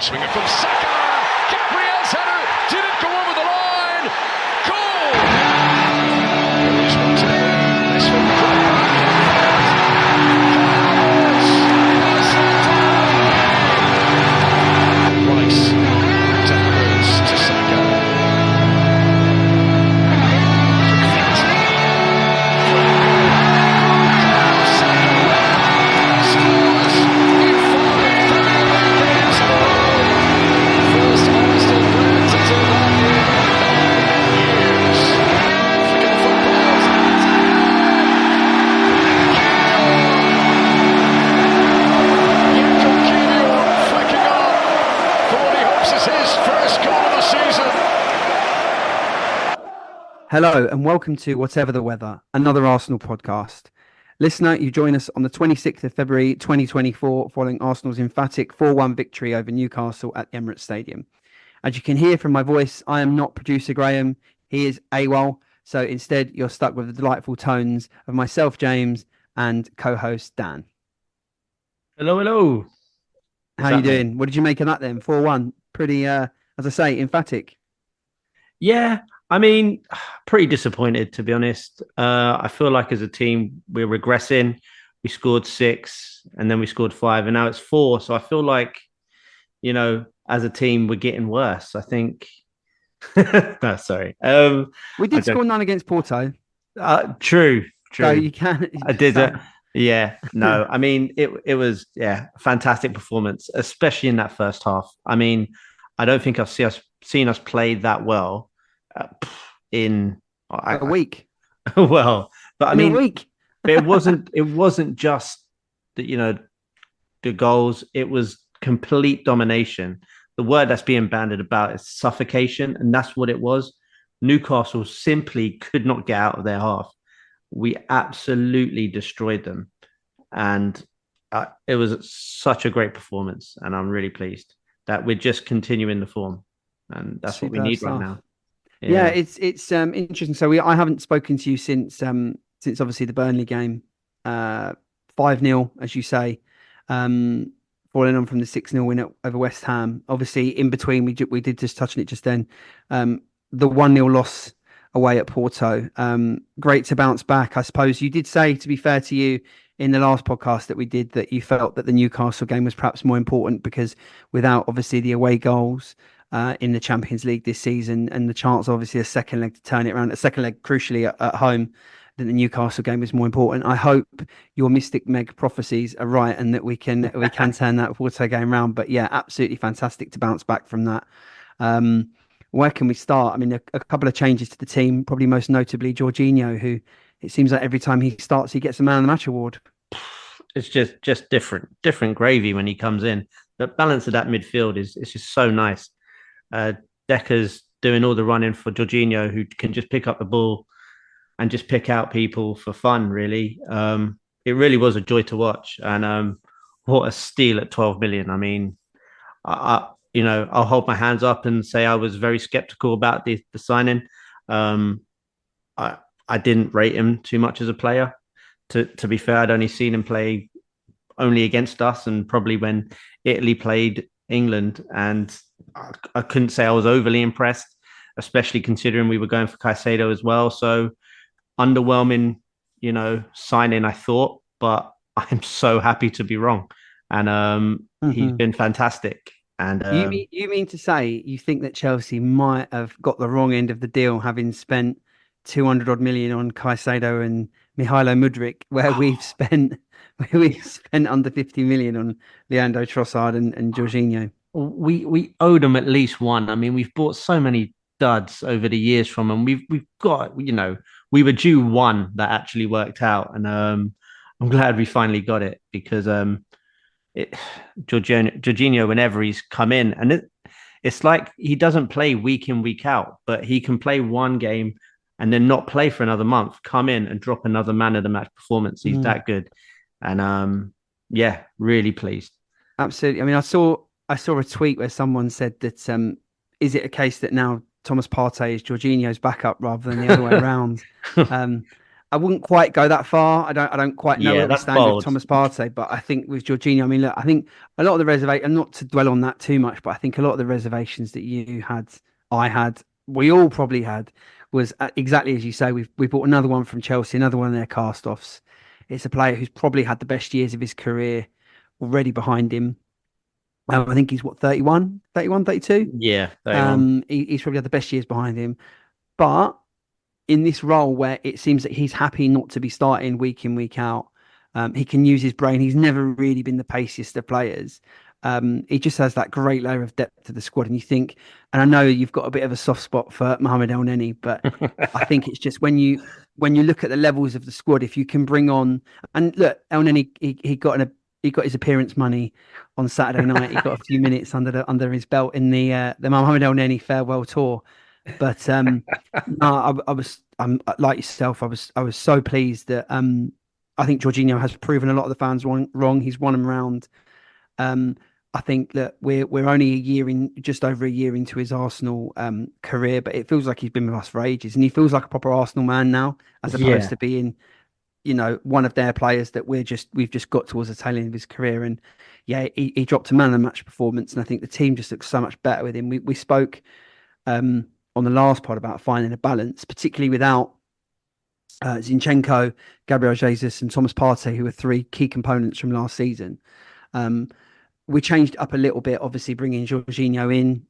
Swinging from Saka. Gabriel's header didn't go over the line. Goal! He's wanted it. This one put back. Rice to Emirates to Saka. Hello and welcome to Whatever the Weather, another Arsenal podcast. Listener, you join us on the 26th of February 2024 following Arsenal's emphatic 4-1 victory over Newcastle at the Emirates Stadium. As you can hear from my voice, I am not producer Graham, he is AWOL, so instead you're stuck with the delightful tones of myself, James, and co-host Dan. Hello. How you doing? What did you make of that then? 4-1, pretty, as I say, emphatic. Yeah, I mean, pretty disappointed, to be honest. I feel like as a team, we're regressing. We scored 6 and then we scored 5 and now it's 4. So I feel like, you know, as a team, we're getting worse. I think. No, sorry. We did score 9 against Porto. True. So you can. I did it. Yeah, no, I mean, it was, a fantastic performance, especially in that first half. I mean, I don't think I've seen us play that well in a week. Well, but I mean, a week. But it wasn't just the goals. It was complete domination. The word that's being bandied about is suffocation, and that's what it was. Newcastle simply could not get out of their half. We absolutely destroyed them, and it was such a great performance. And I'm really pleased that we're just continuing the form, and that's what we need right now. Yeah, it's interesting. So I haven't spoken to you since obviously the Burnley game, 5-0, as you say, following on from the 6-0 win over West Ham. Obviously, in between, we did just touch on it just then. The 1-0 loss away at Porto. Great to bounce back. I suppose you did say, to be fair to you, in the last podcast that we did, that you felt that the Newcastle game was perhaps more important because without obviously the away goals in the Champions League this season and the chance obviously a second leg to turn it around, a second leg crucially at home, that the Newcastle game is more important. I hope your Mystic Meg prophecies are right and that we can turn that Porto game around. But yeah, absolutely fantastic to bounce back from that. Where can we start? I mean, a couple of changes to the team, probably most notably Jorginho, who it seems like every time he starts, he gets a man of the match award. It's just different gravy when he comes in. The balance of that midfield is just so nice. Decker's doing all the running for Jorginho, who can just pick up the ball and just pick out people for fun, really. It really was a joy to watch. And what a steal at 12 million. I mean, I'll hold my hands up and say I was very skeptical about the signing. I didn't rate him too much as a player. To be fair, I'd only seen him play only against us and probably when Italy played England. And I couldn't say I was overly impressed, especially considering we were going for Caicedo as well. So underwhelming, signing, I thought, but I'm so happy to be wrong. And he's been fantastic. And you mean to say you think that Chelsea might have got the wrong end of the deal, having spent 200 odd million on Caicedo and Mihailo Mudryk, where we've spent under 50 million on Leandro Trossard and Jorginho? We owed them at least one. I mean, we've bought so many duds over the years from them. We've got, we were due one that actually worked out, and I'm glad we finally got it because Jorginho, whenever he's come in, and it's like he doesn't play week in, week out, but he can play one game and then not play for another month, come in and drop another man of the match performance. He's that good. And really pleased. Absolutely. I mean, I saw a tweet where someone said that is it a case that now Thomas Partey is Jorginho's backup rather than the other way around? I wouldn't quite go that far. I don't quite know Yeah, where we that's stand with bold. Thomas Partey, but I think with Jorginho, I mean, look, I think a lot of the reservation, and not to dwell on that too much, but I think a lot of the reservations that you had, I had, we all probably had, was exactly as you say. We bought another one from Chelsea, another one of their cast-offs. It's a player who's probably had the best years of his career already behind him. I think he's what, 31, 31, 32. Yeah, 31. He's probably had the best years behind him, but in this role where it seems that he's happy not to be starting week in, week out. He can use his brain. He's never really been the paciest of players. He just has that great layer of depth to the squad. And you think, and I know you've got a bit of a soft spot for Mohamed El Neni, but I think it's just when you look at the levels of the squad, if you can bring on, and look, El Neni, he got his appearance money on Saturday night. He got a few minutes under his belt in the Mohamed El Neni farewell tour. But no, I'm like yourself. I was so pleased that I think Jorginho has proven a lot of the fans wrong. He's won them round. I think that we're only just over a year into his Arsenal career, but it feels like he's been with us for ages, and he feels like a proper Arsenal man now, as opposed to being, one of their players that we've just got towards the tail end of his career. And yeah, he dropped a man of the match performance, and I think the team just looks so much better with him. We spoke on the last part about finding a balance, particularly without Zinchenko, Gabriel Jesus, and Thomas Partey, who were three key components from last season. We changed up a little bit, obviously bringing Jorginho in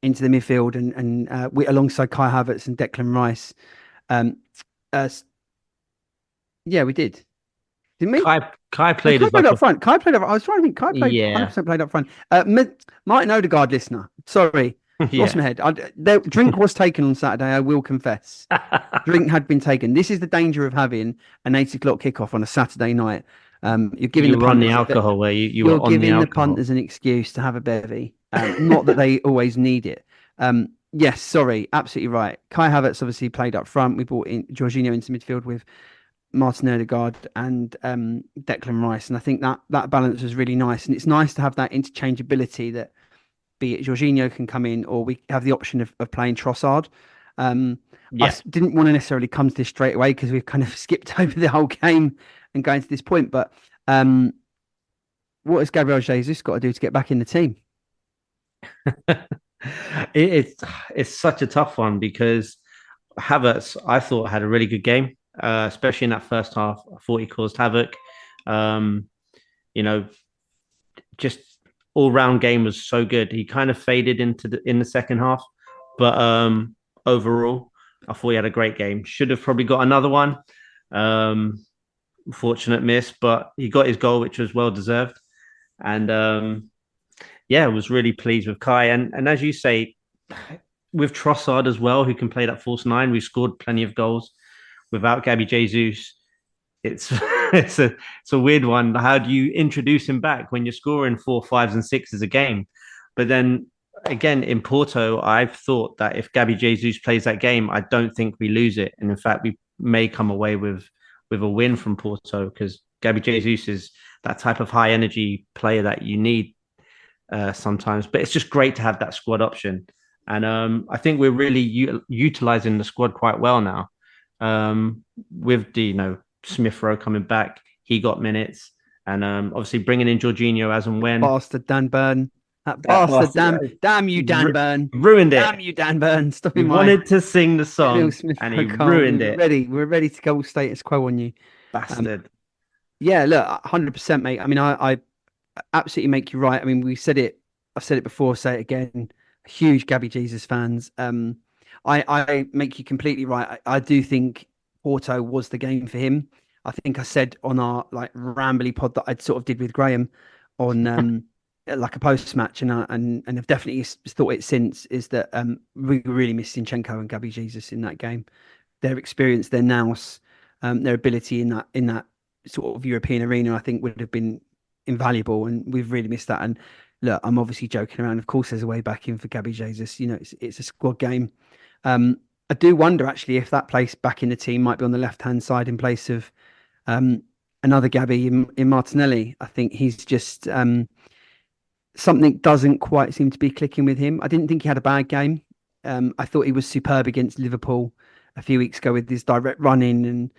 into the midfield and we alongside Kai Havertz and Declan Rice. Yeah, we did. Didn't we? Kai played Kai as like up front. Kai played up. I was trying to think. Kai played Yeah. 100% played up front. Martin Odegaard, listener. Sorry, lost my head. The drink was taken on Saturday. I will confess. Drink had been taken. This is the danger of having an 8 o'clock kickoff on a Saturday night. You're giving you the were on the punters alcohol where you you're were on the giving the alcohol. punters an excuse to have a bevy. Not that they always need it. Yes, sorry, absolutely right. Kai Havertz obviously played up front. We brought in Jorginho into midfield with Martin Odegaard and Declan Rice, and I think that balance was really nice. And it's nice to have that interchangeability that, be it Jorginho can come in, or we have the option of playing Trossard. I didn't want to necessarily come to this straight away because we've kind of skipped over the whole game and going to this point. But what has Gabriel Jesus got to do to get back in the team? It's such a tough one because Havertz, I thought, had a really good game, especially in that first half. I thought he caused havoc. Just all round game was so good. He kind of faded in the second half, but overall, I thought he had a great game. Should have probably got another one. Fortunate miss, but he got his goal, which was well deserved. And was really pleased with Kai. And as you say, with Trossard as well, who can play that false nine, we've scored plenty of goals. Without Gabby Jesus, it's a weird one. How do you introduce him back when you're scoring 4, 5s, and 6s a game? But then again, in Porto, I've thought that if Gabby Jesus plays that game, I don't think we lose it. And in fact, we may come away with a win from Porto because Gabby Jesus is that type of high energy player that you need sometimes. But it's just great to have that squad option. And I think we're really utilizing the squad quite well now. With the Smith Rowe coming back, he got minutes, and obviously bringing in Jorginho as and when. Bastard Dan Burn, that bastard! Damn you, Dan Burn! Ruined it. Damn you, Dan Burn! Stop He him. Wanted to sing the song, and he ruined it. We're ready to go status quo on you, bastard. Yeah, look, 100%, mate. I mean, I absolutely make you right. I mean, I've said it before, say it again. Huge Gabby Jesus fans. I make you completely right. I do think Porto was the game for him. I think I said on our rambly pod that I'd sort of did with Graham on like a post match, and have definitely thought it since, is that we really missed Zinchenko and Gabby Jesus in that game. Their experience, their nous, their ability in that sort of European arena, I think would have been invaluable, and we've really missed that. And look, I'm obviously joking around. Of course, there's a way back in for Gabby Jesus. It's a squad game. I do wonder actually if that place back in the team might be on the left-hand side in place of another Gabby in Martinelli. I think he's just something doesn't quite seem to be clicking with him. I didn't think he had a bad game. I thought he was superb against Liverpool. a few weeks ago with his direct running and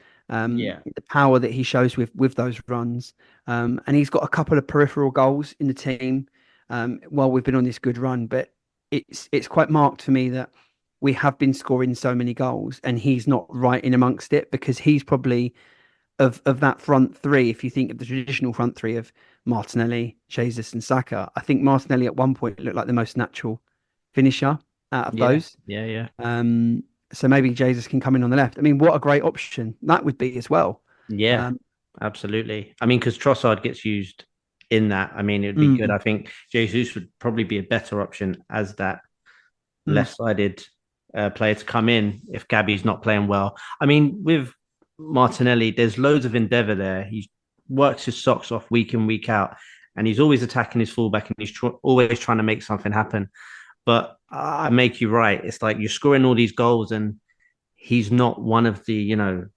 Yeah. the power that he shows with those runs. And he's got a couple of peripheral goals in the team while we've been on this good run. But it's quite marked for me that we have been scoring so many goals and he's not right in amongst it, because he's probably of that front three. If you think of the traditional front three of Martinelli, Jesus, and Saka, I think Martinelli at one point looked like the most natural finisher out of Yeah. those. Yeah. So maybe Jesus can come in on the left. I mean, what a great option that would be as well. Yeah. Um, Absolutely. I mean, because Trossard gets used in that. I mean, it'd be good. mm, I think Jesus would probably be a better option as that mm, left-sided player to come in if Gabby's not playing well. I mean, with Martinelli, there's loads of endeavour there. He works his socks off week in, week out, and he's always attacking his fullback and he's always trying to make something happen. But I make you right. It's like you're scoring all these goals and he's not one of the,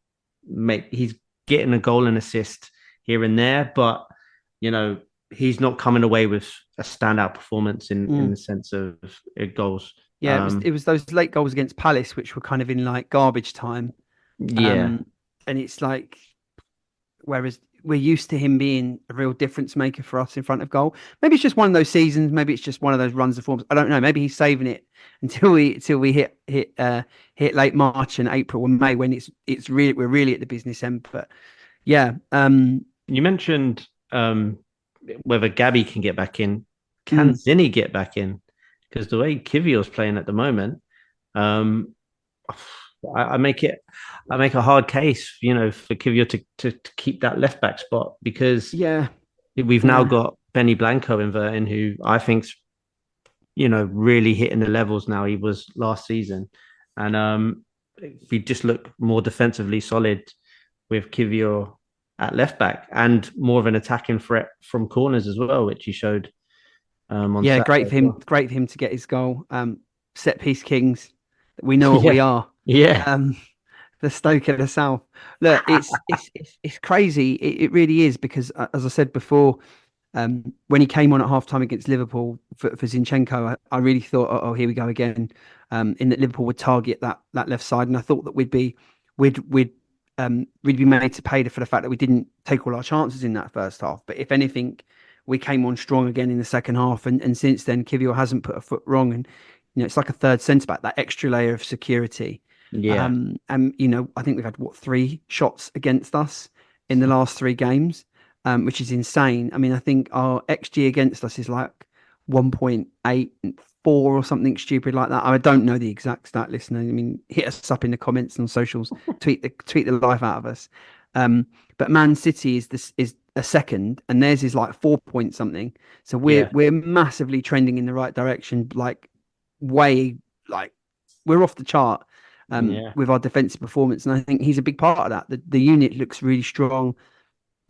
he's getting a goal and assist here and there, but, he's not coming away with a standout performance in mm. the sense of goals. Yeah, it was those late goals against Palace which were kind of in like garbage time. Yeah. And it's like, whereas we're used to him being a real difference maker for us in front of goal. Maybe it's just one of those seasons. Maybe it's just one of those runs of forms. I don't know. Maybe he's saving it until we hit late March and April and May, when we're really at the business end. But yeah, You mentioned whether Gabby can get back in. Can Zinni get back in? Because the way Kivior's playing at the moment, I make a hard case, for Kivior to keep that left back spot, because yeah, we've now got Benny Blanco inverting, who I think's really hitting the levels now he was last season, and we just look more defensively solid with Kivior at left back and more of an attacking threat from corners as well, which he showed on yeah. Saturday. Great for him to get his goal. Set piece kings. We know what we are. Yeah. The Stoke of the South. Look, it's crazy. It really is, because as I said before, when he came on at halftime against Liverpool for Zinchenko, I really thought, oh, here we go again. In that Liverpool would target that left side, and I thought that we'd be made to pay for the fact that we didn't take all our chances in that first half. But if anything, we came on strong again in the second half, and since then, Kivior hasn't put a foot wrong, and it's like a third centre back, that extra layer of security. Yeah. And I think we've had 3 shots against us in the last 3 games, which is insane. I mean, I think our XG against us is like 1.84 or something stupid like that. I don't know the exact stat, listener. I mean, hit us up in the comments on socials, tweet the life out of us. But Man City is a second, and theirs is like 4 point something. So we're massively trending in the right direction, like way, like we're off the chart with our defensive performance, and I think he's a big part of that. The unit looks really strong.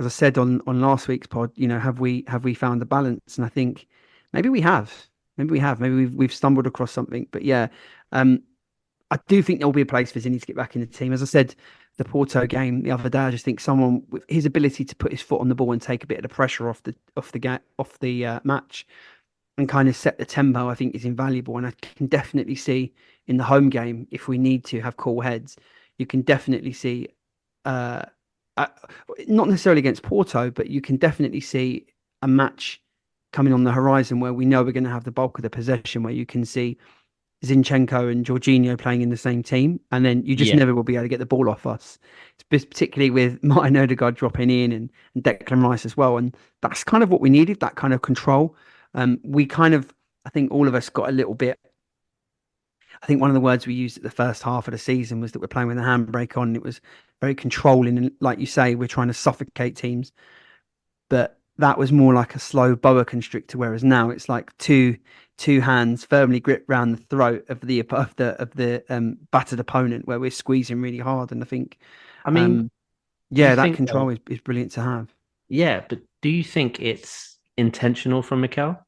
As I said on last week's pod, have we found the balance? And I think maybe we have. Maybe we've stumbled across something. But yeah, I do think there'll be a place for Zinni to get back in the team. As I said, the Porto game the other day, I just think someone with his ability to put his foot on the ball and take a bit of the pressure off the match and kind of set the tempo, I think is invaluable. And I can definitely see in the home game, if we need to have cool heads, you can definitely see, not necessarily against Porto, but you can definitely see a match coming on the horizon where we know we're going to have the bulk of the possession, where you can see Zinchenko and Jorginho playing in the same team, and then you just never will be able to get the ball off us. Particularly with Martin Odegaard dropping in and Declan Rice as well, and that's kind of what we needed, that kind of control. We kind of, I think all of us got a little bit. I think one of the words we used at the first half of the season was that we're playing with the handbrake on. It was very controlling, and like you say, we're trying to suffocate teams. But that was more like a slow boa constrictor, whereas now it's like two hands firmly gripped round the throat of the battered opponent, where we're squeezing really hard. And I think, that control is brilliant to have. Yeah, but do you think it's intentional from Mikel?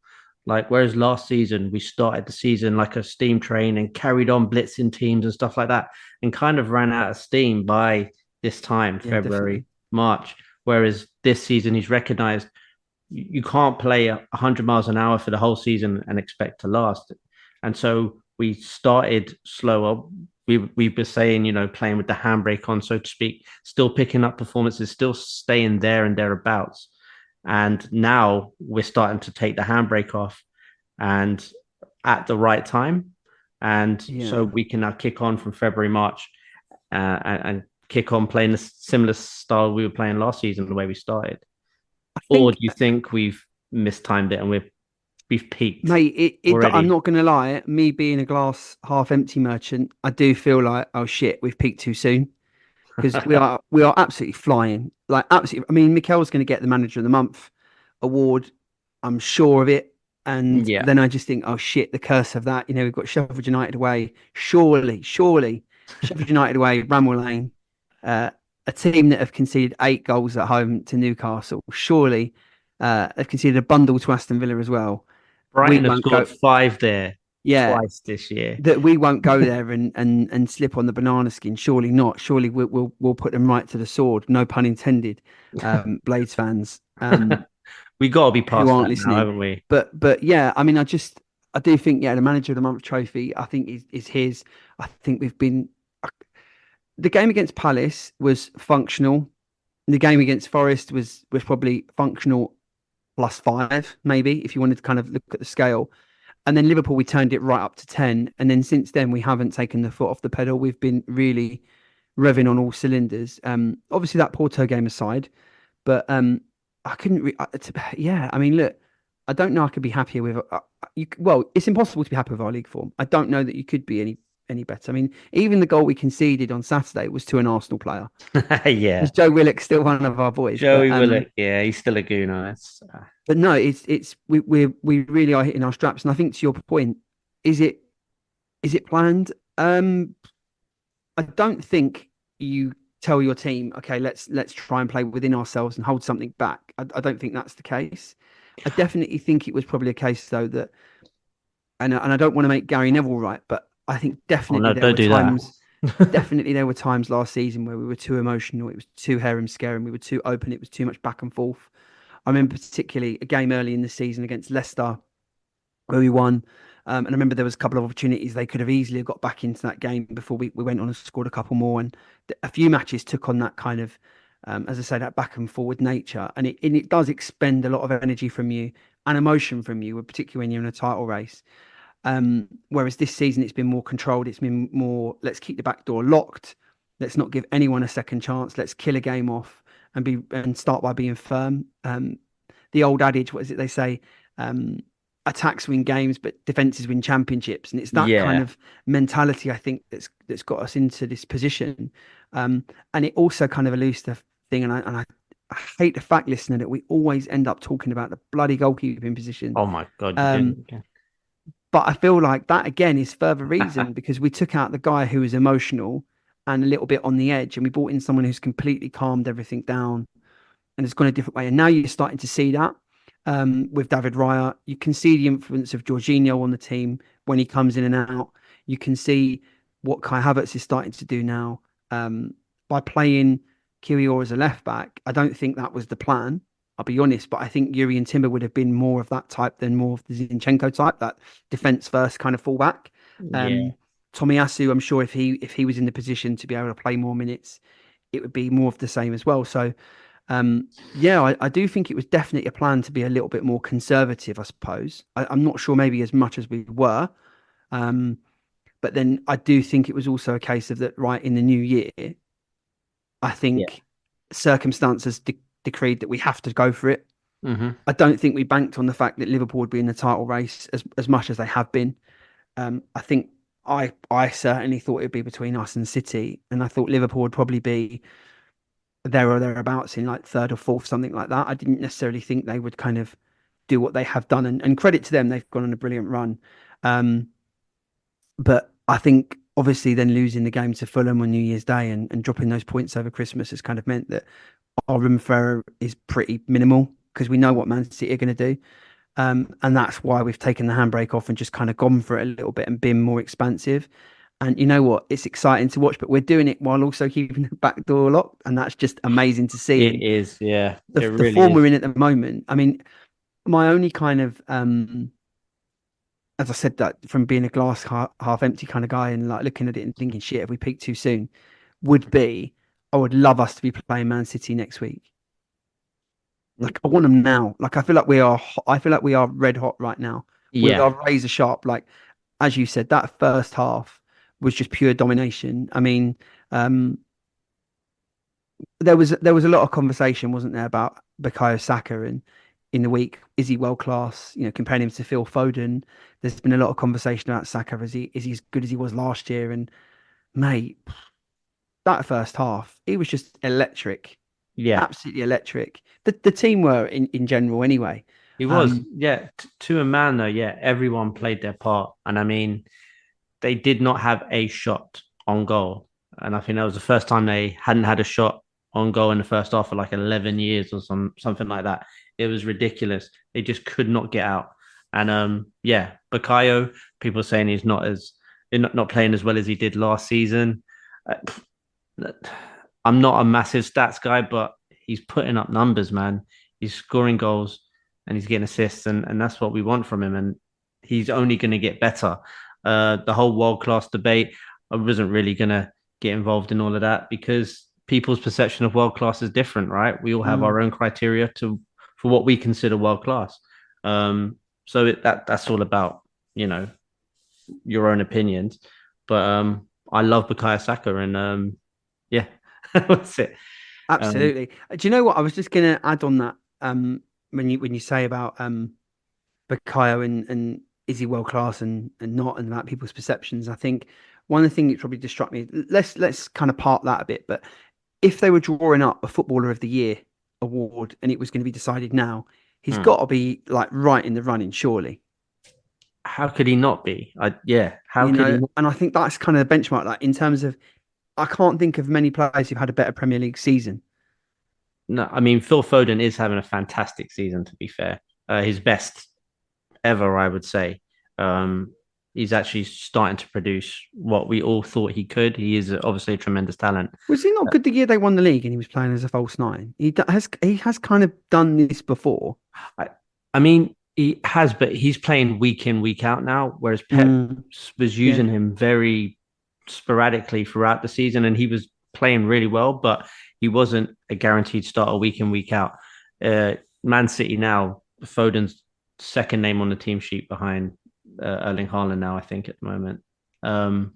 Like, whereas last season we started the season like a steam train and carried on blitzing teams and stuff like that, and kind of ran out of steam by this time, February, definitely. March. Whereas this season he's recognised you can't play 100 miles an hour for the whole season and expect to last. And so we started slower, we've been saying, playing with the handbrake on, so to speak, still picking up performances, still staying there and thereabouts. And now we're starting to take the handbrake off and at the right time. And so Yeah. we can now kick on from February, March, and kick on playing a similar style we were playing last season, the way we started. I Or think, do you think we've mistimed it and we've peaked mate, I'm already? not going to lie. Me being a glass half empty merchant, I do feel like, oh shit, we've peaked too soon because we are absolutely flying. Like absolutely. I mean, Mikel's going to get the Manager of the Month award. I'm sure of it. And Yeah. then I just think, oh shit, the curse of that. We've got Sheffield United away. Surely, Sheffield United away, Bramall Lane, uh, a team that have conceded 8 goals at home to Newcastle. Surely, they've conceded a bundle to Aston Villa as well. We Brighton have won't scored go. 5 there Yeah, twice this year. that we won't go there and slip on the banana skin. Surely not. Surely we'll put them right to the sword. No pun intended. Blades fans. We got to be Who past aren't that now, listening. haven't we? But yeah, I mean, I do think the Manager of the Month trophy, I think is his. I think we've been the game against Palace was functional. The game against Forest was probably functional +5, maybe if you wanted to kind of look at the scale. And then Liverpool, we turned it right up to 10. And then since then, we haven't taken the foot off the pedal. We've been really revving on all cylinders. Obviously, that Porto game aside, but I couldn't. Yeah, I mean, look, I don't know. I could be happier with. Well, it's impossible to be happy with our league form. I don't know that you could be any better. I mean, even the goal we conceded on Saturday was to an Arsenal player. Yeah. Is Joe Willock still one of our boys? Joey Willock, yeah, he's still a gooner. But no, it's we really are hitting our straps. And I think to your point, is it planned? I don't think you tell your team, okay, let's try and play within ourselves and hold something back. I don't think that's the case. I definitely think it was probably a case though that, and I don't want to make Gary Neville right, but I think Oh definitely no, there don't were do that. times, definitely there were times last season where we were too emotional. It was too harem scaring. We were too open. It was too much back and forth. I remember particularly a game early in the season against Leicester where we won. And I remember there was a couple of opportunities they could have easily got back into that game before we went on and scored a couple more. And a few matches took on that kind of, as I say, that back and forward nature. And it does expend a lot of energy from you and emotion from you, particularly when you're in a title race. Whereas this season it's been more controlled. It's been more, let's keep the back door locked. Let's not give anyone a second chance. Let's kill a game off and start by being firm. The old adage, what is it they say? Attacks win games, but defenses win championships, and it's that kind Yeah. of mentality I think that's got us into this position. And it also kind of alludes to the thing, and I hate the fact, listener, that we always end up talking about the bloody goalkeeping position. Oh my God, you Um, didn't. but I feel like that again is further reason because we took out the guy who was emotional and a little bit on the edge, and we brought in someone who's completely calmed everything down and has gone a different way. And now you're starting to see that with David Raya. You can see the influence of Jorginho on the team when he comes in and out. You can see what Kai Havertz is starting to do now by playing Kiwior as a left back. I don't think that was the plan. I'll be honest, but I think Yuri and Timber would have been more of that type than more of the Zinchenko type, that defense first kind of fullback. Yeah. Tomiyasu, I'm sure if he was in the position to be able to play more minutes, it would be more of the same as well. So yeah, I do think it was definitely a plan to be a little bit more conservative, I suppose. I'm not sure maybe as much as we were. Um, but then I do think it was also a case of that right in the new year, I Yeah. think circumstances decreed that we have to go for it. Hmm. I don't think we banked on the fact that Liverpool would be in the title race as much as they have been. I think I certainly thought it'd be between us and City, and I thought Liverpool would probably be there or thereabouts in like third or fourth, something like that. I didn't necessarily think they would kind of do what they have done, and credit to them, they've gone on a brilliant run. Um, but I think obviously then losing the game to Fulham on New Year's Day and dropping those points over Christmas has kind of meant that our room for error is pretty minimal because we know what Man City are going to do. And that's why we've taken the handbrake off and just kind of gone for it a little bit and been more expansive. And you know what? It's exciting to watch, but we're doing it while also keeping the back door locked. And that's just amazing to see. It And is. Yeah. the, It the really form is. we're in at the moment, I mean, my only kind of as I said, that from being a glass half empty kind of guy and like looking at it and thinking, shit, if we peak too soon, would be I would love us to be playing Man City next week. Like I want them now. Like I feel like we are. I feel like we are red hot right now. We Yeah, are razor sharp. Like as you said, that first half was just pure domination. I mean, um, there was a lot of conversation, wasn't there, about Bukayo Saka and in the week, is he world class? You know, comparing him to Phil Foden. There's been a lot of conversation about Saka. Is he as good as he was last year? And mate, that first half, he was just electric, yeah. absolutely electric. The team were in general anyway. He was, Um, yeah, to a man though. Yeah, everyone played their part, and I mean, they did not have a shot on goal, and I think that was the first time they hadn't had a shot on goal in the first half for like 11 years or something like that. It was ridiculous. They just could not get out, and yeah, Bakayo. People saying he's not playing as well as he did last season. I'm not a massive stats guy, but he's putting up numbers, man. He's scoring goals and he's getting assists, and that's what we want from him. And he's only going to get better. The whole world class debate, I wasn't really going to get involved in all of that because people's perception of world class is different, right? We all have mm, our own criteria for what we consider world class. Um, so that's all about you know your own opinions. But I love Bukayo Saka, and yeah, that's it. Um, absolutely. Do you know what? I was just going to add on that. When you say about Bukayo and is he world class and not, and about people's perceptions, I think one of the things that probably just struck me. Let's kind of park that a bit. But if they were drawing up a Footballer of the Year award and it was going to be decided now, he's hmm. got to be like right in the running, surely. How could he not be? Yeah, how You could he know, not? and I think that's kind of the benchmark. Like in terms of, I can't think of many players who've had a better Premier League season. No, I mean Phil Foden is having a fantastic season. To be fair, his best ever, I would say. Um, he's actually starting to produce what we all thought he could. He is obviously a tremendous talent. Was he not good the year they won the league and he was playing as a false nine? He has kind of done this before. I, I mean, he has, but he's playing week in, week out now, whereas Pep Mm, was yeah. using him very sporadically throughout the season, and he was playing really well, but he wasn't a guaranteed starter week in, week out. Man City now, Foden's second name on the team sheet behind Erling Haaland now, I think, at the moment. Um,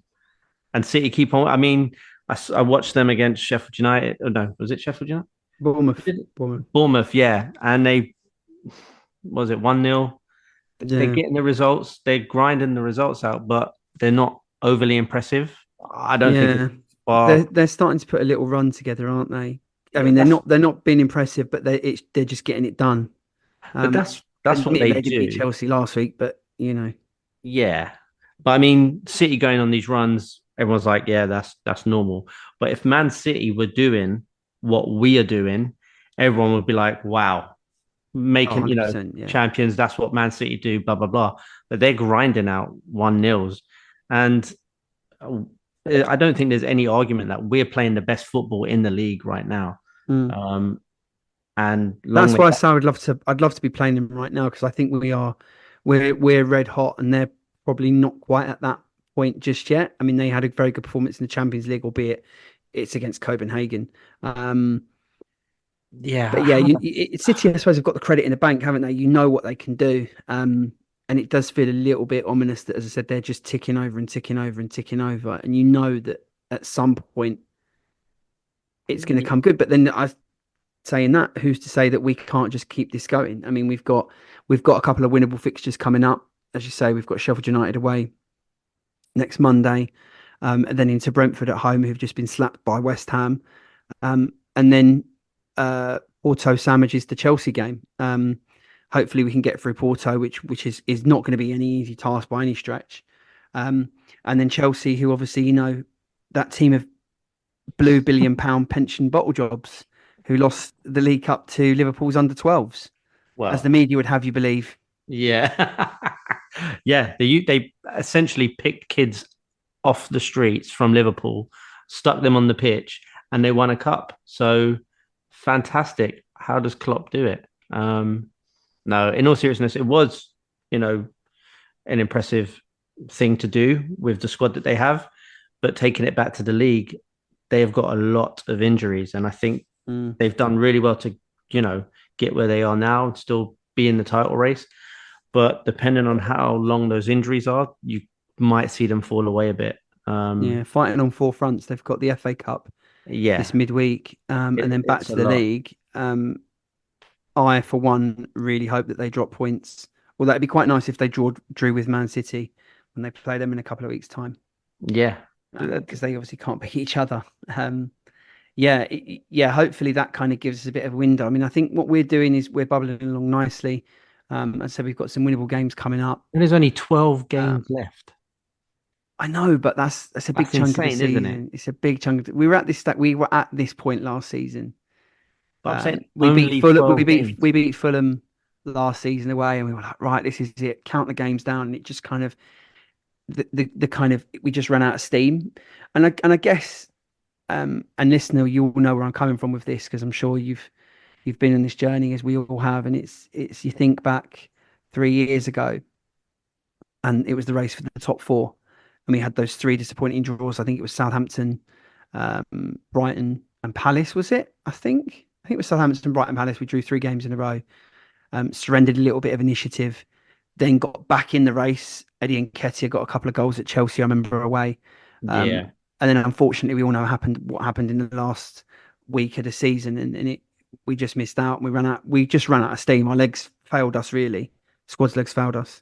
and City keep on. I mean, I watched them against Sheffield United. Oh, no, was it Sheffield United? Bournemouth. Bournemouth. Bournemouth, yeah. And they was it 1-0. They're Yeah. getting the results, they're grinding the results out, but they're not overly impressive. I don't think it's Yeah. They're far. they're starting to put a little run together, aren't they? I Yeah, mean, they're not being impressive, but they're just getting it done. but Um, that's what admitting they they didn't beat do. Chelsea last week, but you know, Yeah. But I mean, City going on these runs, everyone's like, yeah, that's normal. But if Man City were doing what we are doing, everyone would be like, wow, oh, making, 100%, yeah. champions, that's what Man City do, blah, blah, blah. But they're grinding out 1-0s. And I don't think there's any argument that we're playing the best football in the league right now. Mm. Um, and long That's may why I that. say I'd love to be playing them right now because I think we're red hot and they're probably not quite at that point just yet. I mean, they had a very good performance in the Champions League, albeit it's against Copenhagen. But Yeah, yeah, City, I suppose, have got the credit in the bank, haven't they? You know what they can do. And it does feel a little bit ominous that, as I said, they're just ticking over and ticking over and ticking over. And you know that at some point it's going to come good. But then I saying that, who's to say that we can't just keep this going? I mean, we've got a couple of winnable fixtures coming up. As you say, we've got Sheffield United away next Monday, and then into Brentford at home, who've just been slapped by West Ham. And then Porto sandwiches the Chelsea game. Hopefully, we can get through Porto, which is not going to be any easy task by any stretch. And then Chelsea, who obviously that team of blue £1 billion pension bottle jobs, who lost the League Cup to Liverpool's under 12s, as the well, media would have you believe. yeah, yeah. They essentially picked kids off the streets from Liverpool, stuck them on the pitch, and they won a cup. So fantastic. How does Klopp do it? No, in all seriousness, it was, you know, an impressive thing to do with the squad that they have. But taking it back to the league, they have got a lot of injuries, and I think they've done really well to, get where they are now and still be in the title race. But depending on how long those injuries are, you might see them fall away a bit. Yeah, fighting on four fronts. They've got the FA Cup Yeah, this midweek, and then back it's to a the lot. league. I, for one, really hope that they drop points. Well, that'd be quite nice if they drew with Man City when they play them in a couple of weeks' time, Yeah, because they obviously can't beat each other. Yeah, yeah. Hopefully that kind of gives us a bit of a window. I mean, I think what we're doing is we're bubbling along nicely. And so we've got some winnable games coming up. and there's only 12 Um, games left. I know, but that's a big That's chunk of the insane, isn't it? season. It's a big chunk. We were at this point last season. But I'm saying We beat only Fulham. 12 games. We beat Fulham last season away, and we were like, right, this is it. Count the games down, and it just kind of the kind of we just ran out of steam. And I guess and listener, you'll know where I'm coming from with this because I'm sure you've been on this journey as we all have, and it's you think back 3 years ago, and it was the race for the top four, and we had those three disappointing draws. I think it was Southampton, Brighton, and Palace. Was it? I think it was Southampton, Brighton, Palace. We drew three games in a row. Surrendered a little bit of initiative, then got back in the race. Eddie Nketiah got a couple of goals at Chelsea, I remember, away. Yeah. And then unfortunately, we all know what happened in the last week of the season, and we just missed out. We just ran out of steam. Our legs failed us, really. Squad's legs failed us.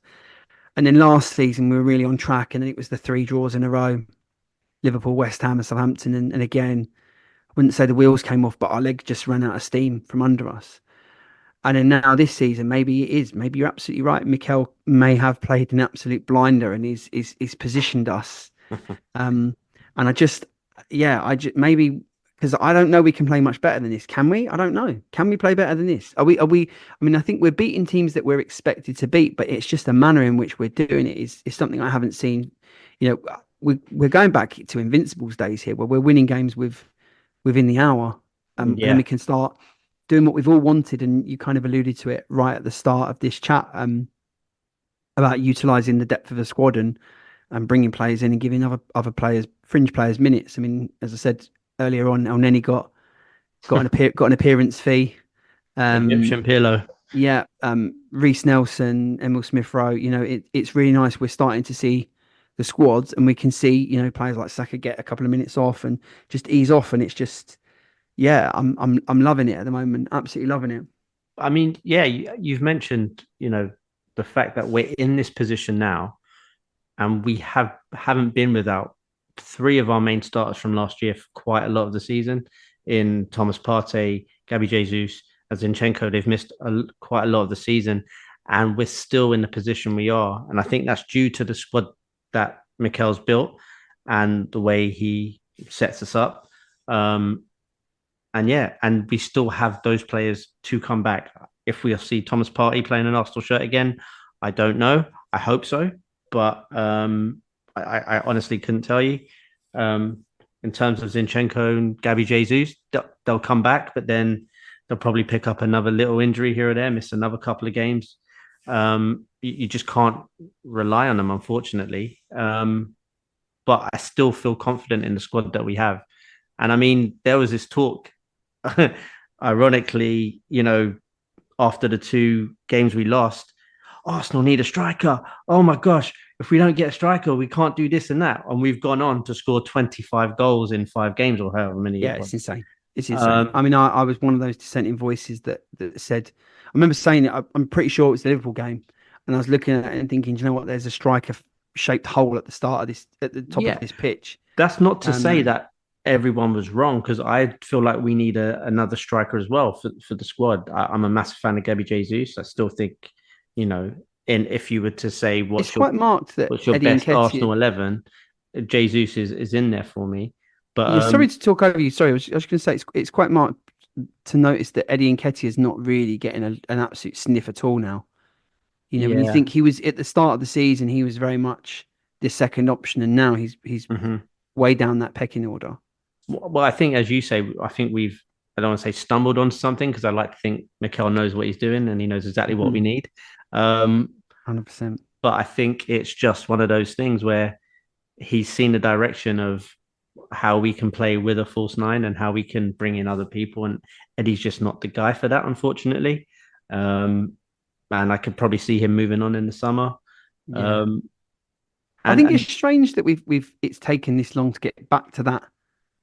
And then last season, we were really on track, and then it was the three draws in a row: Liverpool, West Ham, and Southampton. And again, I wouldn't say the wheels came off, but our legs just ran out of steam from under us. And then now this season, maybe it is. Maybe you're absolutely right. Mikel may have played an absolute blinder and he's positioned us. Um, and I just maybe because I don't know we can play much better than this. Can we? I don't know. Can we play better than this? Are we? I mean, I think we're beating teams that we're expected to beat, but it's just the manner in which we're doing it is something I haven't seen. We're going back to Invincibles days here, where we're winning games within the hour, and then Yeah. we can start doing what we've all wanted. And you kind of alluded to it right at the start of this chat, about utilizing the depth of the squad and bringing players in and giving other players, fringe players, minutes. I mean, as I said earlier on, El Neni got an appearance fee. Egyptian pillow. Yeah, Reece Nelson, Emil Smith Rowe. It's really nice. We're starting to see the squads, and we can see players like Saka get a couple of minutes off and just ease off, and it's just yeah, I'm loving it at the moment. Absolutely loving it. I mean, yeah, you've mentioned, the fact that we're in this position now, and we haven't been without three of our main starters from last year for quite a lot of the season in Thomas Partey, Gabby Jesus, and Zinchenko. They've missed quite a lot of the season, and we're still in the position we are. And I think that's due to the squad that Mikel's built and the way he sets us up. And yeah, and we still have those players to come back. If we see Thomas Partey playing an Arsenal shirt again, I don't know. I hope so, but I honestly couldn't tell you. In terms of Zinchenko and Gabby Jesus, they'll come back, but then they'll probably pick up another little injury here or there, miss another couple of games. You just can't rely on them, unfortunately. But I still feel confident in the squad that we have. And I mean, there was this talk, ironically, after the two games we lost, Arsenal need a striker. Oh my gosh, if we don't get a striker, we can't do this and that. And we've gone on to score 25 goals in 5 games or however many Yeah, it it's was. insane. It's insane. I mean, I was one of those dissenting voices that said, I remember saying it. I'm pretty sure it was the Liverpool game, and I was looking at it and thinking, do you know what? There's a striker shaped hole at the start of this, at the top Yeah, of this pitch. that's not to say Um, that everyone was wrong, because I feel like we need another striker as well for the squad. I'm a massive fan of Gabby Jesus. I still think, and if you were to say it's quite marked that what's your Eddie best Nketiah. Arsenal 11, Jesus is in there for me. But Yeah, sorry to talk over you. Sorry, I was going to say it's quite marked to notice that Eddie Nketiah is not really getting an absolute sniff at all now. When you yeah, think he was at the start of the season, he was very much the second option, and now he's mhm. way down that pecking order. Well, I think, as you say, I think I don't want to say stumbled on something, because I like to think Mikel knows what he's doing and he knows exactly what we need. Um, 100%. but I think it's just one of those things where he's seen the direction of how we can play with a false nine and how we can bring in other people, and Eddie's just not the guy for that, unfortunately. And I could probably see him moving on in the summer. Yeah. And, I think it's strange that it's taken this long to get back to that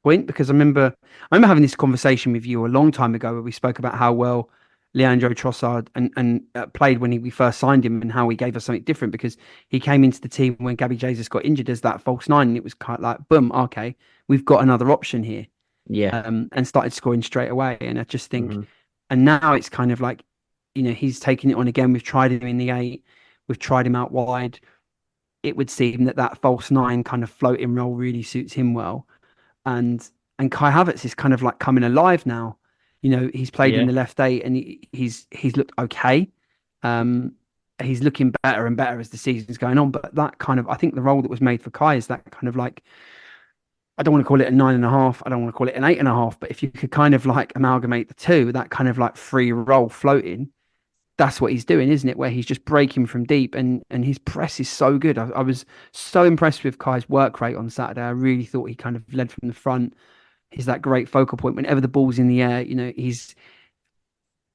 point, because I remember having this conversation with you a long time ago where we spoke about how well Leandro Trossard and played when we first signed him, and how he gave us something different, because he came into the team when Gabby Jesus got injured as that false nine, and it was kind of like, boom, okay, we've got another option here. yeah, And started scoring straight away. And I just think, Mhm. and now it's kind of like, he's taking it on again. We've tried him in the 8, we've tried him out wide. It would seem that false nine kind of floating role really suits him well. And Kai Havertz is kind of like coming alive now. He's played in yeah, the left 8, and he's looked okay. He's looking better and better as the season's going on. But that kind of, I think the role that was made for Kai is that kind of like, I don't want to call it a 9.5. I don't want to call it an 8.5. But if you could kind of like amalgamate the two, that kind of like free roll floating, that's what he's doing, isn't it? Where he's just breaking from deep, and his press is so good. I was so impressed with Kai's work rate on Saturday. I really thought he kind of led from the front. He's that great focal point whenever the ball's in the air.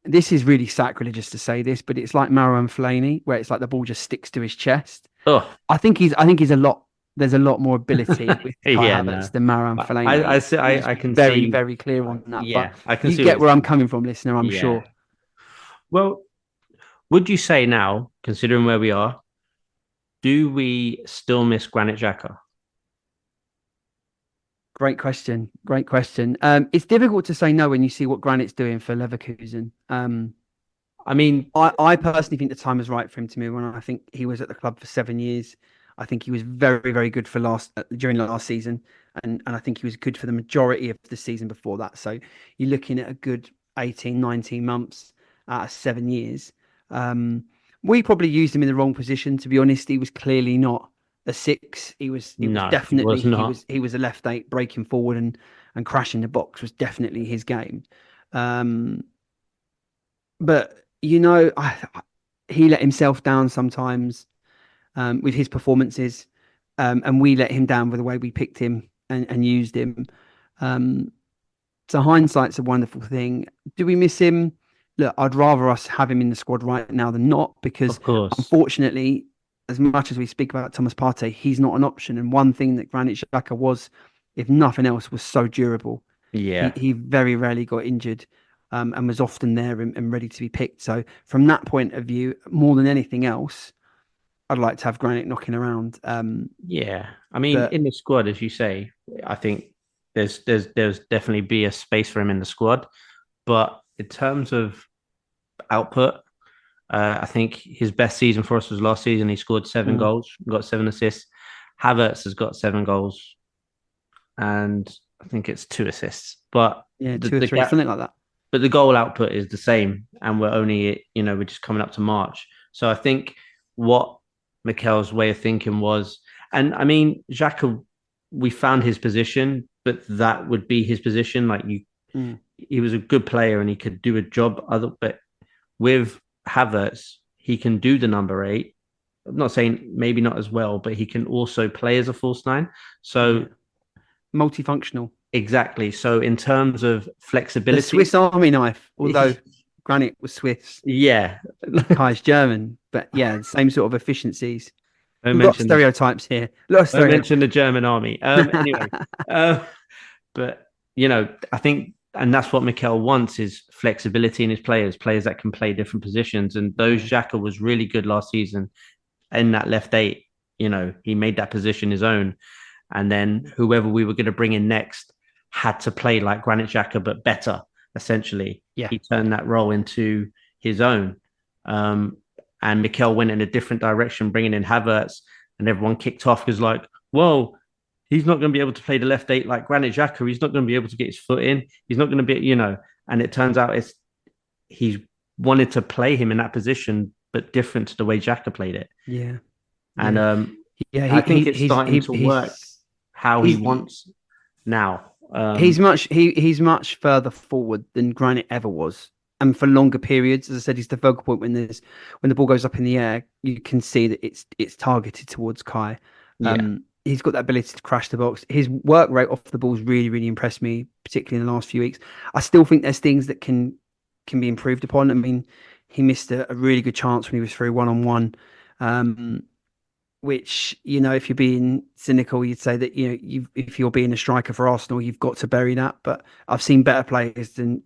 This is really sacrilegious to say this, but it's like Marouane Fellaini, where it's like the ball just sticks to his chest. oh, I think he's a lot. There's a lot more ability with Kai yeah, Havertz no. than Marouane Fellaini. I can Very, see. very clear on that. Yeah, But I can you see get what where you're I'm saying. coming from, listener, I'm Yeah. sure. Well, would you say now, considering where we are, do we still miss Granit Xhaka? Great question. Great question. It's difficult to say no when you see what Granit's doing for Leverkusen. I mean, I personally think the time is right for him to move on. I think he was at the club for 7 years. I think he was very, very good for during last season, and I think he was good for the majority of the season before that. So you're looking at a good 18, 19 months out of 7 years. We probably used him in the wrong position, to be honest. He was clearly not a 6. It was no, he definitely was not. he was a left 8, breaking forward and crashing the box was definitely his game. Um, but he let himself down sometimes with his performances, and we let him down with the way we picked him and used him. Um, so hindsight's a wonderful thing. Do we miss him? Look, I'd rather us have him in the squad right now than not, because Of course. unfortunately, as much as we speak about Thomas Partey, he's not an option. And one thing that Granit Xhaka was, if nothing else, was so durable. He Yeah. he very rarely got injured, and was often there and ready to be picked. So from that point of view, more than anything else, I'd like to have Granit knocking around. Yeah. I mean, But in the squad, as you say, I think there's definitely be a space for him in the squad. But in terms of output, I think his best season for us was last season. He scored 7 goals, got 7 assists. Havertz has got 7 goals, and I think it's 2 assists. But yeah, the, 2 or 3, gap, something like that. but the goal output is the same, and we're just coming up to March. So I think what Mikel's way of thinking was, and I mean, Xhaka, we found his position, but that would be his position. Like Mm. he was a good player and he could do a job. But with Havertz, he can do the number 8. I'm not saying maybe not as well, but he can also play as a false nine. So Yeah, multifunctional. exactly. So in terms of The flexibility, Swiss Army knife, although Granit was Swiss, yeah. Kai's German, but yeah, same sort of efficiencies. I A lot of mentioned the stereotypes here. A lot of I stereotypes. mentioned the German army. Anyway, uh, but I think, and that's what Mikel wants is flexibility in his players that can play different positions. And those Yeah. Xhaka was really good last season in that left 8. He made that position his own. And then whoever we were going to bring in next had to play like Granit Xhaka, but better, essentially. Yeah. He turned that role into his own. And Mikel went in a different direction, bringing in Havertz, and everyone kicked off because, like, whoa, he's not going to be able to play the left 8 like Granit Xhaka. He's not going to be able to get his foot in. He's not going to be, and it turns out he's wanted to play him in that position, but different to the way Xhaka played it. Yeah. And Yeah, I think it's starting to work how he he's wants now. he's much further forward than Granit ever was. and for longer periods. As I said, he's the focal point when the ball goes up in the air. You can see that it's targeted towards Kai. Yeah. He's got that ability to crash the box. His work rate off the ball has really, really impressed me, particularly in the last few weeks. I still think there's things that can be improved upon. I mean, he missed a really good chance when he was through 1-on-1, which, if you're being cynical, you'd say that, if you're being a striker for Arsenal, you've got to bury that. But I've seen better players than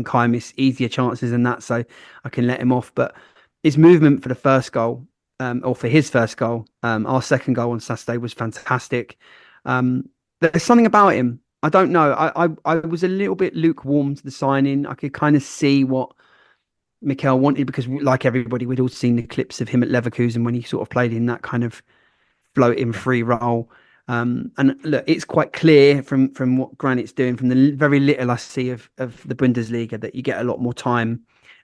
Kai miss easier chances than that, so I can let him off. But his movement for the first goal, or for his first goal, our second goal on Saturday was fantastic. There's something about him. I don't know. I was a little bit lukewarm to the signing. I could kind of see what Mikel wanted, because like everybody, we'd all seen the clips of him at Leverkusen when he sort of played in that kind of floating free role. And look, it's quite clear from what Granit's doing, from the very little I see of the Bundesliga, that you get a lot more time,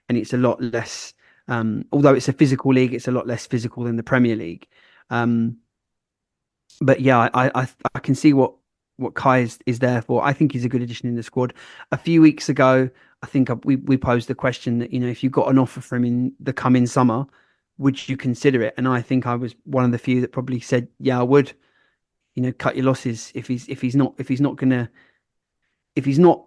and it's a lot less. Although it's a physical league, it's a lot less physical than the Premier League. But yeah, I can see what Kai is there for. I think he's a good addition in the squad. A few weeks ago, I think we posed the question that, if you got an offer from him in the coming summer, would you consider it? And I think I was one of the few that probably said, yeah, I would. Cut your losses if he's not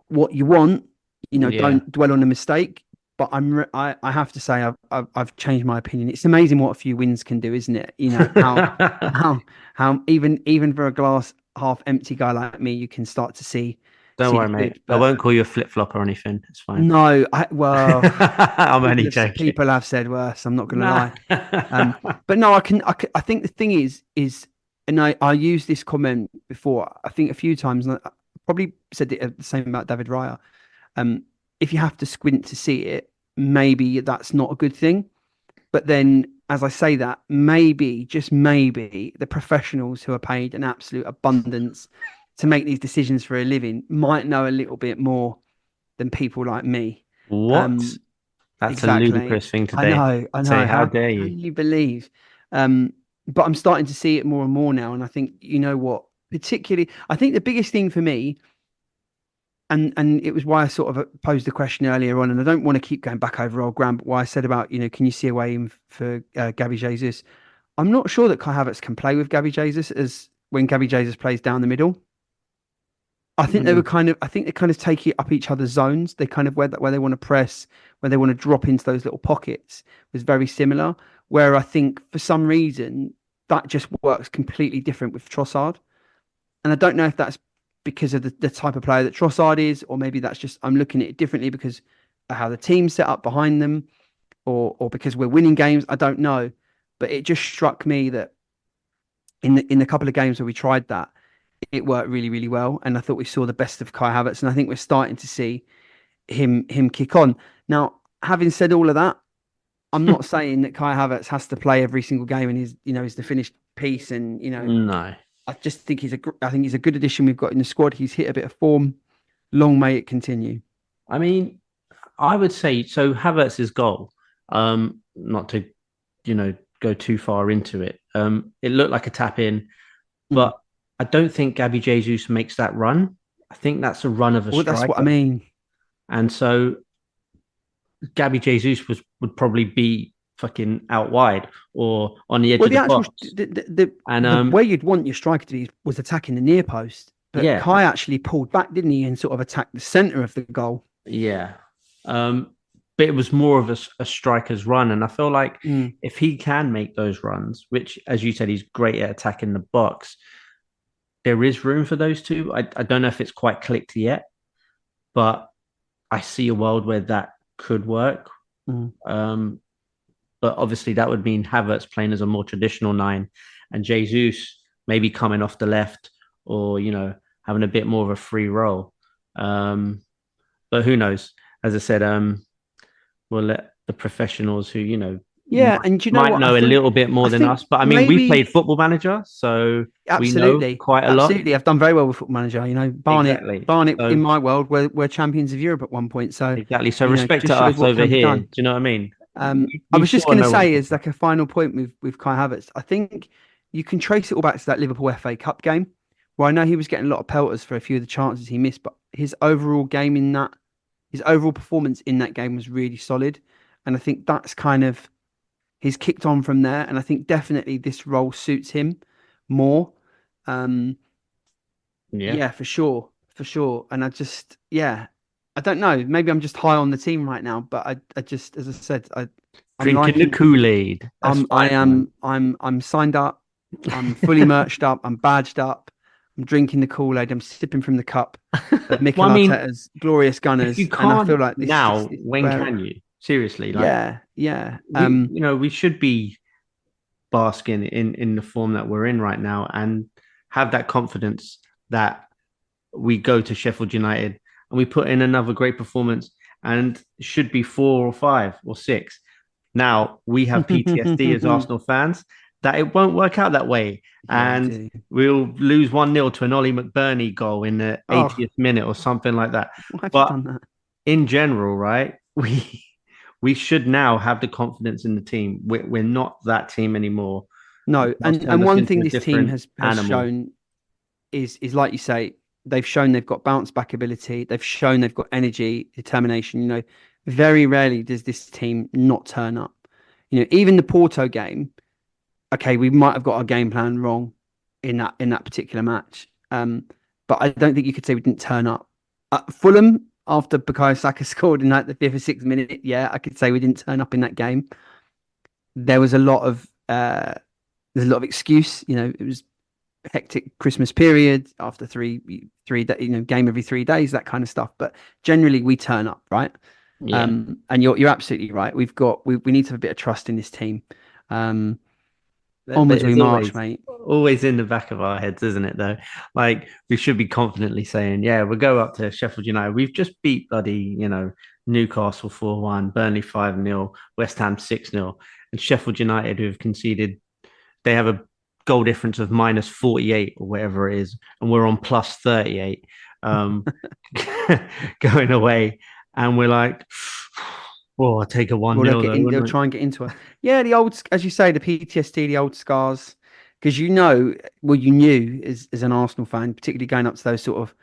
what you want. Don't dwell on a mistake. But I have to say I've changed my opinion. It's amazing what a few wins can do, isn't it? How even for a glass half empty guy like me, you can start to see. Don't worry, mate. I won't call you a flip flop or anything. It's fine. No, I'm only joking. People have said worse. I'm not going to lie. But no, I think the thing is, and I used this comment before, I think a few times, and I probably said the same about David Raya. If you have to squint to see it, maybe that's not a good thing. But then, as I say that, maybe, just maybe, the professionals who are paid an absolute abundance to make these decisions for a living might know a little bit more than people like me. What? That's exactly. A ludicrous thing to say. I know. Say, how dare you? Can you believe? But I'm starting to see it more and more now. And I think, what, particularly, I think the biggest thing for me, and it was why I sort of posed the question earlier on, and I don't want to keep going back over old ground, but why I said about, can you see a way in for Gabby Jesus? I'm not sure that Kai Havertz can play with Gabby Jesus as when Gabby Jesus plays down the middle. I think they kind of take it up each other's zones. They kind of where they want to press, where they want to drop into those little pockets was very similar. Where I think for some reason that just works completely different with Trossard, and I don't know if that's because of the type of player that Trossard is, or maybe that's just I'm looking at it differently because of how the team's set up behind them, or because we're winning games. I don't know, but it just struck me that in the couple of games where we tried that, it worked really, really well, and I thought we saw the best of Kai Havertz, and I think we're starting to see him kick on. Now, having said all of that, I'm not saying that Kai Havertz has to play every single game and is the finished piece, and no. I just think he's a good addition we've got in the squad. He's hit a bit of form. Long may it continue. I mean, I would say so. Havertz's goal, not to go too far into it. It looked like a tap in, but I don't think Gabby Jesus makes that run. I think that's a run of a striker. That's what I mean. And so Gabby Jesus would probably be fucking out wide or on the edge of the box. The way you'd want your striker to be was attacking the near post. But Kai actually pulled back, didn't he, and sort of attacked the centre of the goal. Yeah. But it was more of a striker's run. And I feel like if he can make those runs, which, as you said, he's great at attacking the box, there is room for those two. I don't know if it's quite clicked yet, but I see a world where that could work. But obviously that would mean Havertz playing as a more traditional 9 and Jesus maybe coming off the left or, having a bit more of a free role. But who knows? As I said, we'll let the professionals who, might know a little bit more than us. But I mean, we played Football Manager, so we know quite a lot. Absolutely. I've done very well with Football Manager. Barnet in my world, we're champions of Europe at one point. So exactly. So respect to us over here. Do you know what I mean? I was just going to say, as like a final point with Kai Havertz, I think you can trace it all back to that Liverpool FA Cup game, where I know he was getting a lot of pelters for a few of the chances he missed, but his overall game in that his overall performance in that game was really solid, and I think that's kind of he's kicked on from there, and I think definitely this role suits him more. Um, Yeah. yeah, for sure. And I don't know. Maybe I'm just high on the team right now, but I just, as I said, I'm Drinking the liking. Kool-Aid. That's fine, man. I'm signed up. I'm fully merched up. I'm badged up. I'm drinking the Kool-Aid. I'm sipping from the cup of Mikel Well, I mean, Arteta's glorious if you Gunners, and I feel can't like now, this is when where, can you? Seriously, like yeah. we should be basking in the form that we're in right now and have that confidence that we go to Sheffield United and we put in another great performance and should be 4 or 5 or 6. Now we have PTSD as Arsenal fans that it won't work out that way. Yeah, we And do. we'll lose 1-0 to an Ollie McBurney goal in the Oh, 80th minute or something like that. why have you But done that? in general, right, we should now have the confidence in the team. We're not that team anymore. No, Must turn and us one into thing a this team different has animal. shown is like you say, they've shown they've got bounce back ability. They've shown they've got energy, determination. Very rarely does this team not turn up. Even the Porto game. Okay, we might have got our game plan wrong in that particular match. But I don't think you could say we didn't turn up. Fulham after Bukayo Saka scored in like the 5th or 6th minute. Yeah, I could say we didn't turn up in that game. There was a lot of there's a lot of excuse. It was hectic Christmas period after game every 3 days, that kind of stuff. But generally, we turn up, right? Yeah. And you're absolutely right. We need to have a bit of trust in this team. But Onwards we it's march, mate. always in the back of our heads, isn't it? Though, like we should be confidently saying, "Yeah, we'll go up to Sheffield United. We've just beat bloody, Newcastle 4-1, Burnley 5-0, West Ham 6-0, and Sheffield United, who have conceded, they have a goal difference of -48 or whatever it is, and we're on +38, um, going away, and we're like, oh, I'll take a Well, 1-0 though, they'll wouldn't try and get into it. Yeah, the old, as you say, the PTSD, the old scars. Because you knew as an Arsenal fan, particularly going up to those sort of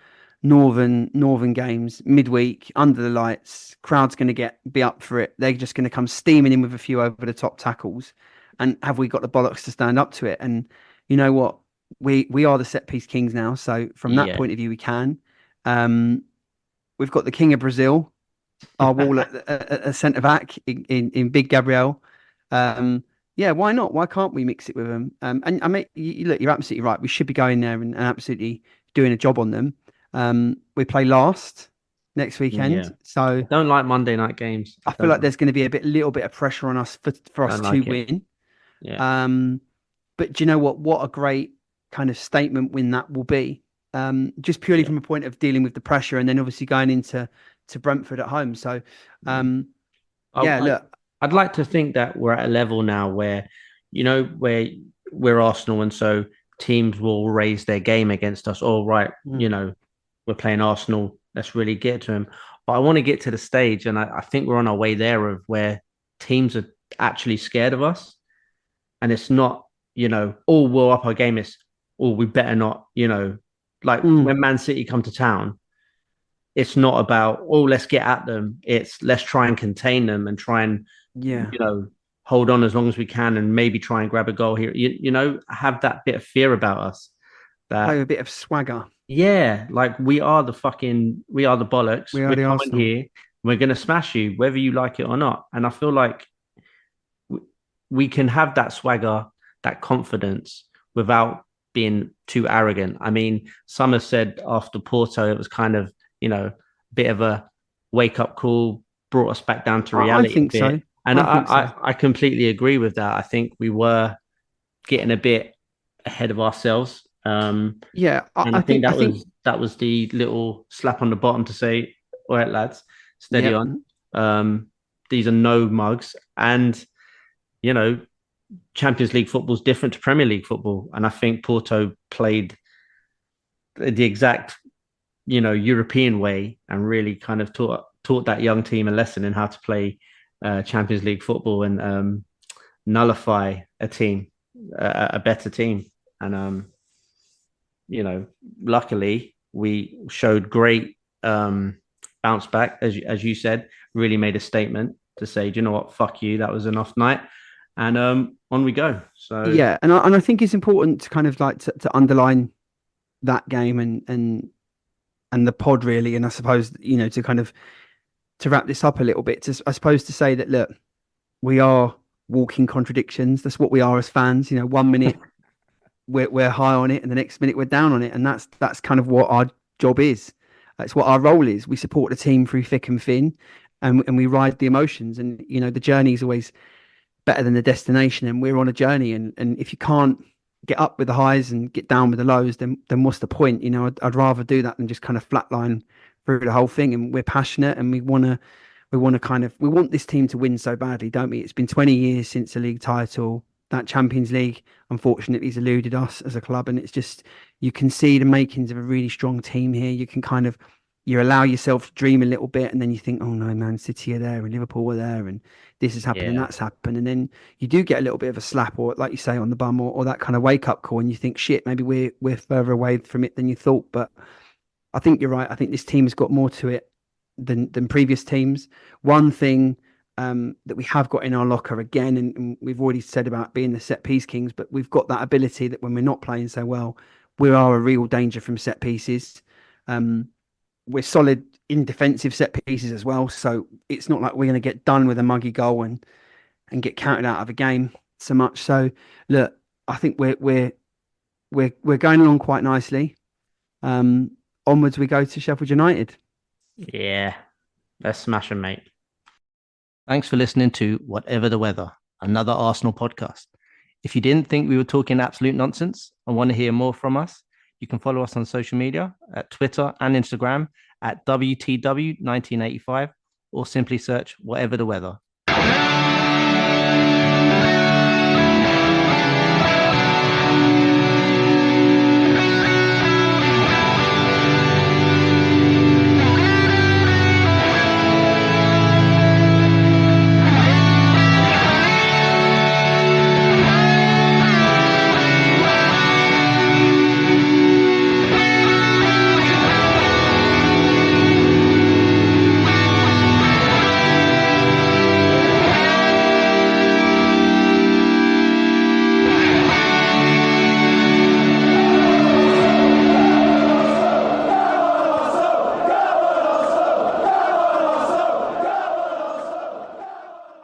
northern games midweek under the lights, crowd's going to be up for it. They're just going to come steaming in with a few over the top tackles, and have we got the bollocks to stand up to it? And you know what, we are the set piece kings now. So from we? that Yeah. point of view, we can. We've got the king of Brazil, our wall at centre back in Big Gabriel. Yeah, why not? Why can't we mix it with them? And I mean, look, you're absolutely right. We should be going there and absolutely doing a job on them. We play last next Yeah. weekend, so I don't like Monday night games. I feel like there's going to be little bit of pressure on us for us Don't to like it. win. Yeah. But do you know what? What a great kind of statement win that will be. Just purely Yeah. from a point of dealing with the pressure, and then obviously going into Brentford at home. So, um, I, yeah, I, look, I'd like to think that we're at a level now where, where we're Arsenal, and so teams will raise their game against us. All right, we're playing Arsenal. Let's really get to them. But I want to get to the stage, and I think we're on our way there of where teams are actually scared of us, and it's not, oh, we'll up our game. It's, oh, we better not, like mm, when Man City come to town, it's not about, oh, let's get at them. It's let's try and contain them and try and, yeah, hold on as long as we can and maybe try and grab a goal here. Have that bit of fear about us play that, with a bit of swagger. yeah, like we are the bollocks. We are We're the coming Arsenal. here. We're going to smash you, whether you like it or not. And I feel like we can have that swagger, that confidence without being too arrogant. I mean, Summer said after Porto, it was kind of, a bit of a wake up call, brought us back down to I reality a think so. bit. And I think so. I completely agree with that. I think we were getting a bit ahead of ourselves. Yeah, And I think that was the little slap on the bottom to say, all right, lads, steady yep. on. These are no mugs. And, you know, Champions League football is different to Premier League football. And I think Porto played the exact, European way and really kind of taught that young team a lesson in how to play Champions League football and nullify a team, a better team. And, luckily we showed great bounced back, as you said, really made a statement to say, do you know what, fuck you, that was an off night, and on we go. So Yeah, and I think it's important to kind of like to underline that game and the pod really, and I suppose to kind of to wrap this up a little bit, I suppose to say that look, we are walking contradictions. That's what we are as fans. 1 minute we're high on it, and the next minute we're down on it, and that's kind of what our job is. That's what our role is. We support the team through thick and thin, and we ride the emotions. And the journey is always better than the destination, and we're on a journey. And if you can't get up with the highs and get down with the lows, then what's the point? I'd rather do that than just kind of flatline through the whole thing. And we're passionate, and we want this team to win so badly, don't we? It's been 20 years since the league title. That Champions League, unfortunately, has eluded us as a club, and it's just you can see the makings of a really strong team here. You can kind of you allow yourself to dream a little bit, and then you think, oh no, Man City are there, and Liverpool were there, and this has happened and that's happened, and then you do get a little bit of a slap, or like you say, on the bum, or that kind of wake up call, and you think, shit, maybe we're further away from it than you thought. But I think you're right. I think this team has got more to it than previous teams. One thing that we have got in our locker again, and we've already said about being the set piece kings, but we've got that ability that when we're not playing so well, we are a real danger from set pieces. We're solid in defensive set pieces as well, so it's not like we're going to get done with a muggy goal and get counted out of a game so much. So look, I think we're going along quite nicely. Onwards we go to Sheffield United. Yeah, let's smash them, mate. Thanks for listening to Whatever the Weather, another Arsenal podcast. If you didn't think we were talking absolute nonsense and want to hear more from us, you can follow us on social media at Twitter and Instagram at WTW1985, or simply search Whatever the Weather.